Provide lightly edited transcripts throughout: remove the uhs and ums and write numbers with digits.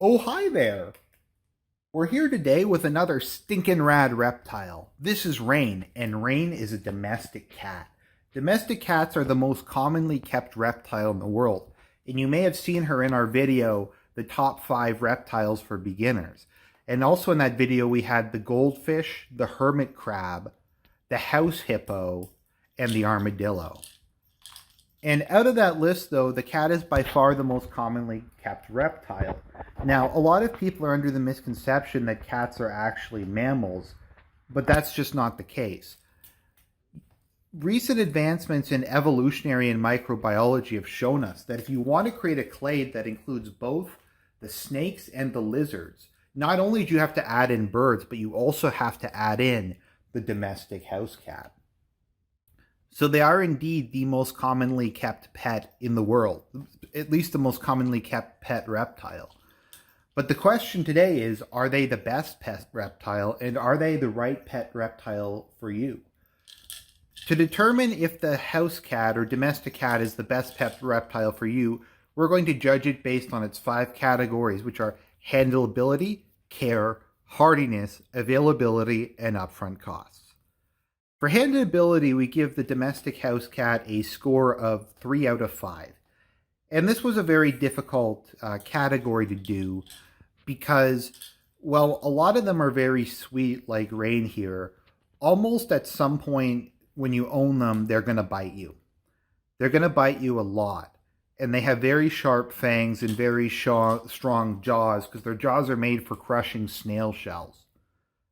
Oh, hi there! We're here today with another stinkin' rad reptile. This is Rain, and Rain is a domestic cat. Domestic cats are the most commonly kept reptile in the world, and you may have seen her in our video, the top 5 reptiles for beginners. And also in that video we had the goldfish, the hermit crab, the house hippo, and the armadillo. And out of that list, though, the cat is by far the most commonly kept reptile. Now, a lot of people are under the misconception that cats are actually mammals, but that's just not the case. Recent advancements in evolutionary and microbiology have shown us that if you want to create a clade that includes both the snakes and the lizards, not only do you have to add in birds, but you also have to add in the domestic house cat. So they are indeed the most commonly kept pet in the world, at least the most commonly kept pet reptile. But the question today is, are they the best pet reptile, and are they the right pet reptile for you? To determine if the house cat or domestic cat is the best pet reptile for you, we're going to judge it based on its 5 categories, which are handleability, care, hardiness, availability, and upfront costs. For handleability, we give the domestic house cat a score of 3 out of 5. And this was a very difficult category to do because, well, a lot of them are very sweet, like Rain here. Almost at some point when you own them, they're going to bite you. They're going to bite you a lot. And they have very sharp fangs and very strong jaws because their jaws are made for crushing snail shells.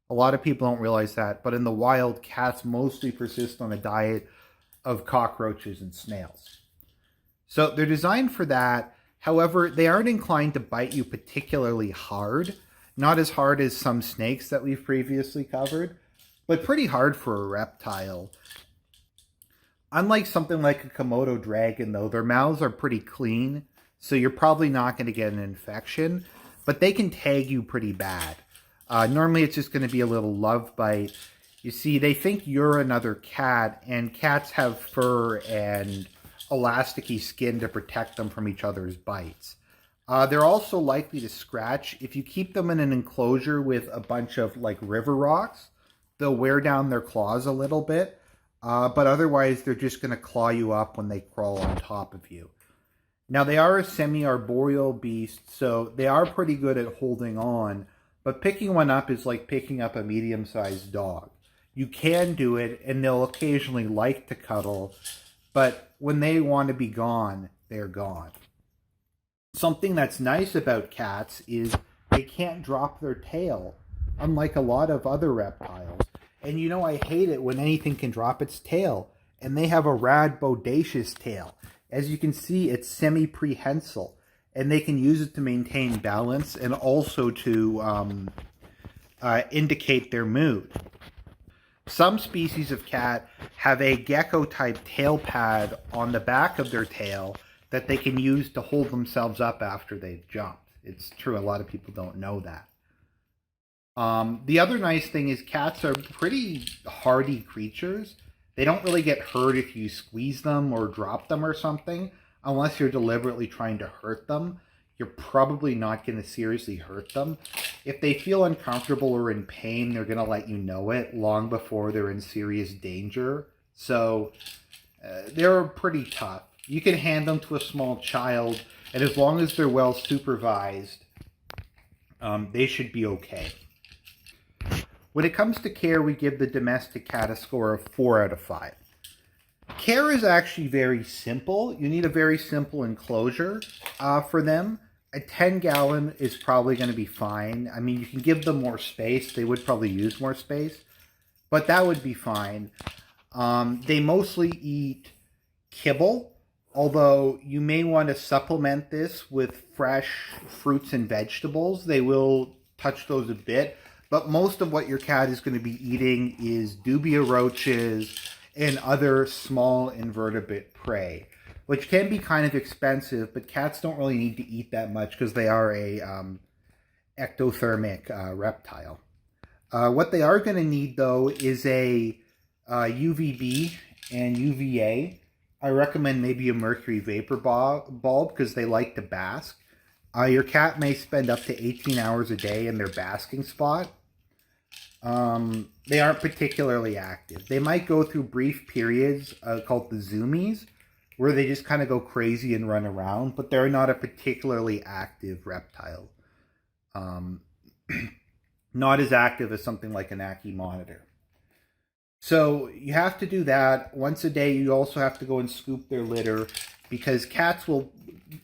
A lot of people don't realize that, but in the wild, cats mostly persist on a diet of cockroaches and snails. So they're designed for that. However, they aren't inclined to bite you particularly hard. Not as hard as some snakes that we've previously covered, but pretty hard for a reptile. Unlike something like a Komodo dragon, though, their mouths are pretty clean, so you're probably not going to get an infection, but they can tag you pretty bad. Normally it's just going to be a little love bite. You see, they think you're another cat, and cats have fur and elasticy skin to protect them from each other's bites. They're also likely to scratch. If you keep them in an enclosure with a bunch of like river rocks, they'll wear down their claws a little bit, but otherwise they're just going to claw you up when they crawl on top of you. Now, they are a semi-arboreal beast, so they are pretty good at holding on. But picking one up is like picking up a medium-sized dog. You can do it, and they'll occasionally like to cuddle, but when they want to be gone, they're gone. Something that's nice about cats is they can't drop their tail, unlike a lot of other reptiles. And you know, I hate it when anything can drop its tail, and they have a rad bodacious tail. As you can see, it's semi-prehensile. And they can use it to maintain balance and also to indicate their mood. Some species of cat have a gecko-type tail pad on the back of their tail that they can use to hold themselves up after they've jumped. It's true, a lot of people don't know that. The other nice thing is cats are pretty hardy creatures. They don't really get hurt if you squeeze them or drop them or something. Unless you're deliberately trying to hurt them, you're probably not going to seriously hurt them. If they feel uncomfortable or in pain, they're going to let you know it long before they're in serious danger. So they're pretty tough. You can hand them to a small child, and as long as they're well supervised, they should be okay. When it comes to care, we give the domestic cat a score of 4 out of 5. Care is actually very simple. You need a very simple enclosure for them. A 10-gallon is probably going to be fine. I mean, you can give them more space. They would probably use more space, but that would be fine. They mostly eat kibble, although you may want to supplement this with fresh fruits and vegetables. They will touch those a bit, but most of what your cat is going to be eating is dubia roaches and other small invertebrate prey, which can be kind of expensive, but cats don't really need to eat that much because they are a ectothermic reptile. What they are going to need, though, is a UVB and UVA. I recommend maybe a mercury vapor bulb because they like to bask. Your cat may spend up to 18 hours a day in their basking spot. They aren't particularly active. They might go through brief periods called the zoomies, where they just kind of go crazy and run around, but they're not a particularly active reptile. Not as active as something like an Ackie monitor. So you have to do that once a day. You also have to go and scoop their litter, because cats will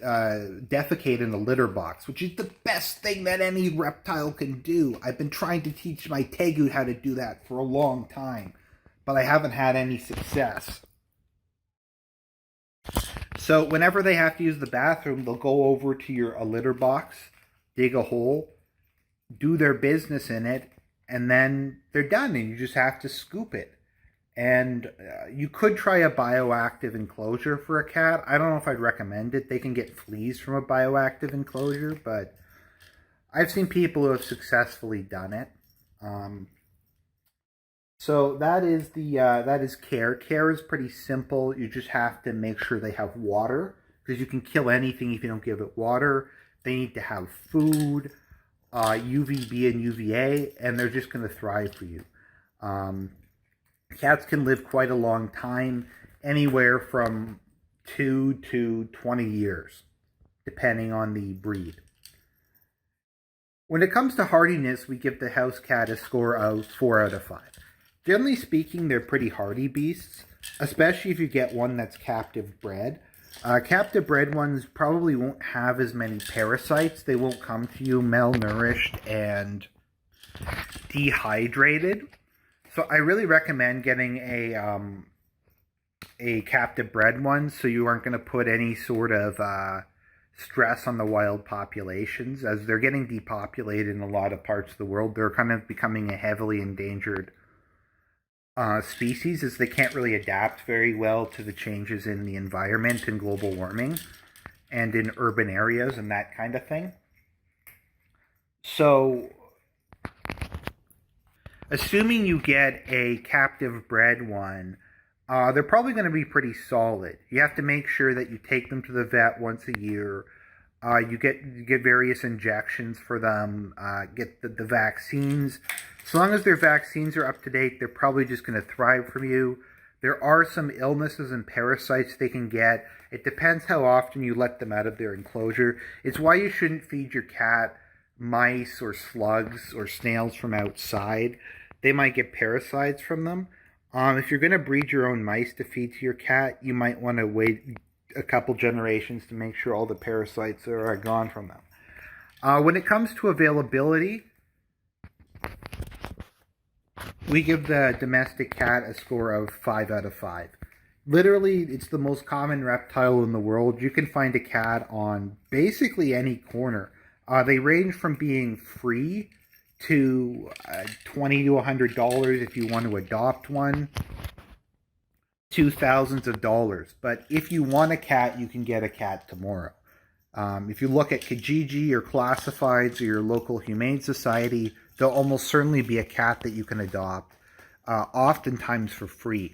defecate in a litter box, which is the best thing that any reptile can do. I've been trying to teach my tegu how to do that for a long time, but I haven't had any success. So whenever they have to use the bathroom, they'll go over to a litter box, dig a hole, do their business in it, and then they're done, and you just have to scoop it. And you could try a bioactive enclosure for a cat. I don't know if I'd recommend it. They can get fleas from a bioactive enclosure, but I've seen people who have successfully done it. So that is care. Care is pretty simple. You just have to make sure they have water, because you can kill anything if you don't give it water. They need to have food, UVB and UVA, and they're just going to thrive for you. Cats can live quite a long time, anywhere from 2 to 20 years, depending on the breed. When it comes to hardiness, we give the house cat a score of 4 out of 5. Generally speaking, they're pretty hardy beasts, especially if you get one that's captive bred. Captive bred ones probably won't have as many parasites. They won't come to you malnourished and dehydrated. So I really recommend getting a captive bred one, so you aren't going to put any sort of stress on the wild populations. As they're getting depopulated in a lot of parts of the world, they're kind of becoming a heavily endangered species, as they can't really adapt very well to the changes in the environment and global warming and in urban areas and that kind of thing. So assuming you get a captive bred one, they're probably going to be pretty solid. You have to make sure that you take them to the vet once a year. You get various injections for them, get the vaccines. As long as their vaccines are up to date, they're probably just going to thrive from you. There are some illnesses and parasites they can get. It depends how often you let them out of their enclosure. It's why you shouldn't feed your cat mice or slugs or snails from outside. They might get parasites from them. If you're going to breed your own mice to feed to your cat, you might want to wait a couple generations to make sure all the parasites are gone from them. When it comes to availability, we give the domestic cat a score of 5 out of 5. Literally, it's the most common reptile in the world. You can find a cat on basically any corner. They range from being free to $20 to $100 if you want to adopt one, to thousands of dollars. But if you want a cat, you can get a cat tomorrow. If you look at Kijiji or Classifieds or your local Humane Society, there'll almost certainly be a cat that you can adopt, oftentimes for free.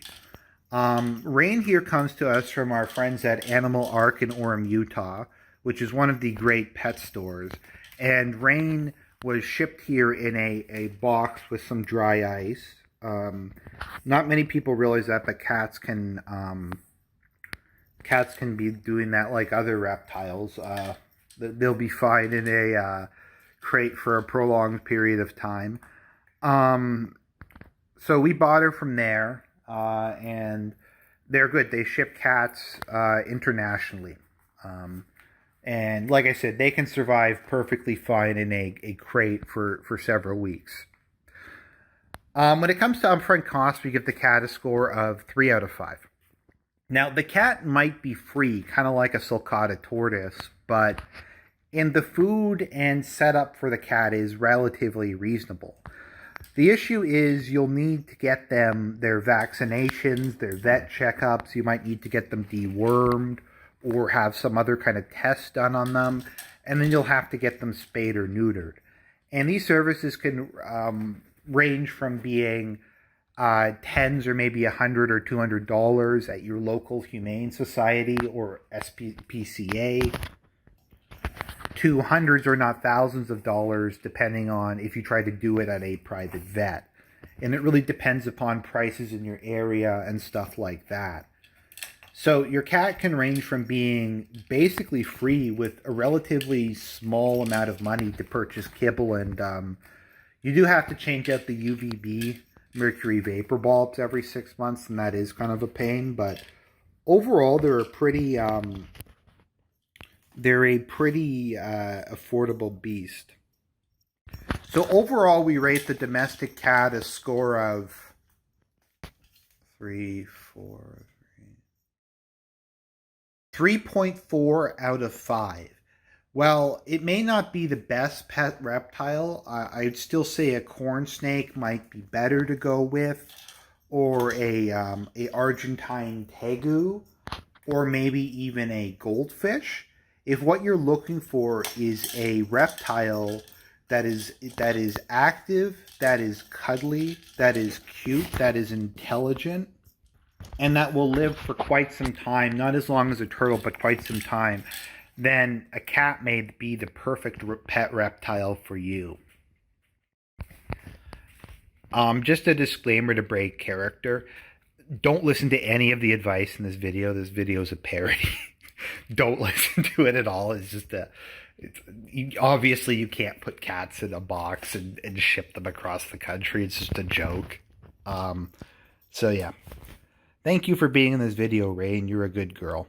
Rain here comes to us from our friends at Animal Ark in Orem, Utah, which is one of the great pet stores. And Rain was shipped here in a box with some dry ice. Not many people realize that, but cats can be doing that like other reptiles. They'll be fine in a crate for a prolonged period of time. So we bought her from there, and they're good. They ship cats internationally. And like I said, they can survive perfectly fine in a crate for several weeks. When it comes to upfront costs, we give the cat a score of 3 out of 5. Now, the cat might be free, kind of like a sulcata tortoise, but the food and setup for the cat is relatively reasonable. The issue is you'll need to get them their vaccinations, their vet checkups. You might need to get them dewormed or have some other kind of test done on them, and then you'll have to get them spayed or neutered. And these services can range from being tens or maybe $100 or $200 at your local Humane Society or SPCA to hundreds or not thousands of dollars, depending on if you try to do it at a private vet. And it really depends upon prices in your area and stuff like that. So your cat can range from being basically free with a relatively small amount of money to purchase kibble, and you do have to change out the UVB mercury vapor bulbs every 6 months, and that is kind of a pain. But overall, they're a pretty affordable beast. So overall, we rate the domestic cat a score of 3.4 out of 5. Well, it may not be the best pet reptile. I'd still say a corn snake might be better to go with, or a Argentine tegu, or maybe even a goldfish. If what you're looking for is a reptile that is active, that is cuddly, that is cute, that is intelligent, and that will live for quite some time, not as long as a turtle, but quite some time, then a cat may be the perfect pet reptile for you. Just a disclaimer to break character. Don't listen to any of the advice in this video. This video is a parody. Don't listen to it at all. It's just obviously you can't put cats in a box and ship them across the country. It's just a joke. So yeah. Thank you for being in this video, Rain. You're a good girl.